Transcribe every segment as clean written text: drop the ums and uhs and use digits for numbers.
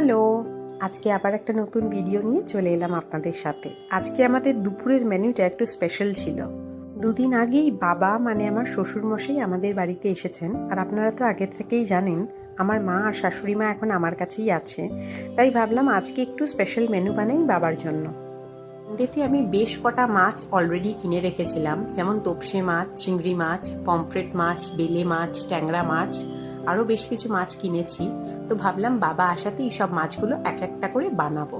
Hello, আজকে আবার একটা নতুন ভিডিও নিয়ে চলে এলাম আপনাদের সাথে। আজকে আমাদের দুপুরের মেনুটা একটু স্পেশাল ছিল। দুদিন আগেই বাবা মানে আমার শ্বশুরমশাই আমাদের বাড়িতে এসেছেন। আর আপনারা তো আগে থেকেই জানেন আমার মা আর শাশুড়ি মা এখন আমার কাছেই আছে, তাই ভাবলাম আজকে একটু স্পেশাল মেনু বানাই বাবার জন্য। সানডেতে আমি বেশ কটা মাছ অলরেডি কিনে রেখেছিলাম, যেমন তোপসে মাছ, চিংড়ি মাছ, পমফ্রেট মাছ, বেলে মাছ, ট্যাংরা মাছ, আরও বেশ কিছু মাছ কিনেছি। তো ভাবলাম বাবা আসাতে এই সব মাছগুলো এক একটা করে বানাবো।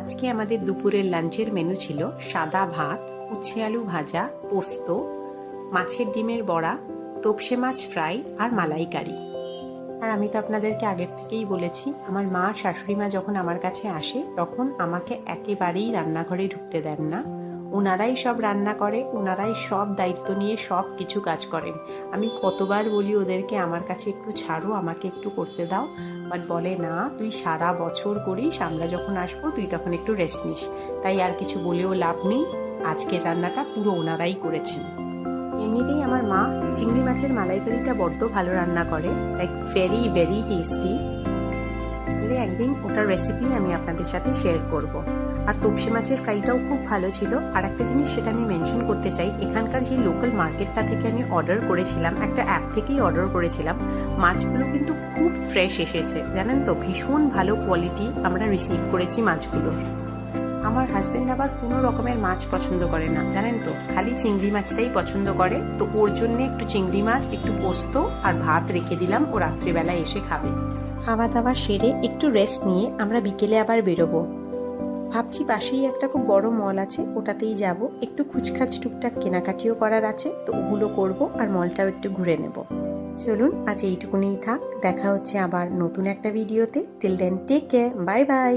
আজকে আমাদের দুপুরের লাঞ্চের মেনু ছিল সাদা ভাত, উচ্ছে আলু ভাজা, পোস্ত, মাছের ডিমের বড়া, তোপসে মাছ ফ্রাই আর মালাইকারি। আর আমি তো আপনাদেরকে আগের থেকেই বলেছি, আমার মা শাশুড়ি মা যখন আমার কাছে আসে তখন আমাকে একেবারেই রান্নাঘরে ঢুকতে দেন না। ওনারাই সব রান্না করে, ওনারাই সব দায়িত্ব নিয়ে সব কিছু কাজ করেন। আমি কতবার বলি ওদেরকে আমার কাছে একটু ছাড়ো, আমাকে একটু করতে দাও, বাট বলে না, তুই সারা বছর করিস, আমরা যখন আসবো তুই তখন একটু রেস্ট নিস। তাই আর কিছু বলেও লাভ নেই, আজকের রান্নাটা পুরো ওনারাই করেছেন। এমনিতেই আমার মা চিংড়ি মাছের মালাইকারিটা বড্ড ভালো রান্না করে, লাইক ভেরি ভেরি টেস্টি। তাহলে একদিন ওটার রেসিপি আমি আপনাদের সাথে শেয়ার করব। আর তোপসে মাছের ফ্রাইটাও খুব ভালো ছিল। আর একটা জিনিস সেটা আমি মেনশন করতে চাই, এখানকার যে লোকাল মার্কেটটা থেকে আমি অর্ডার করেছিলাম, একটা অ্যাপ থেকেই অর্ডার করেছিলাম, মাছগুলো কিন্তু খুব ফ্রেশ এসেছে, জানেন তো, ভীষণ ভালো কোয়ালিটি আমরা রিসিভ করেছি মাছগুলো। আমার হাজবেন্ড আবার কোনো রকমের মাছ পছন্দ করে না, জানেন তো, খালি চিংড়ি মাছটাই পছন্দ করে। তো ওর জন্য একটু চিংড়ি মাছ, একটু পোস্ত আর ভাত রেখে দিলাম, ও রাত্রিবেলায় এসে খাবে। খাওয়া দাওয়া সেরে একটু রেস্ট নিয়ে আমরা বিকেলে আবার বেরোবো। ভাবছি পাশেই একটা খুব বড় মল আছে, ওটাতেই যাব। একটু খুচখাচ টুকটাক কেনাকাটিও করার আছে, তো ওগুলো করব আর মলটাও একটু ঘুরে নেব। চলুন আজ এইটুকুনিই থাক, দেখা হচ্ছে আবার নতুন একটা ভিডিওতে। Till then take care, bye by.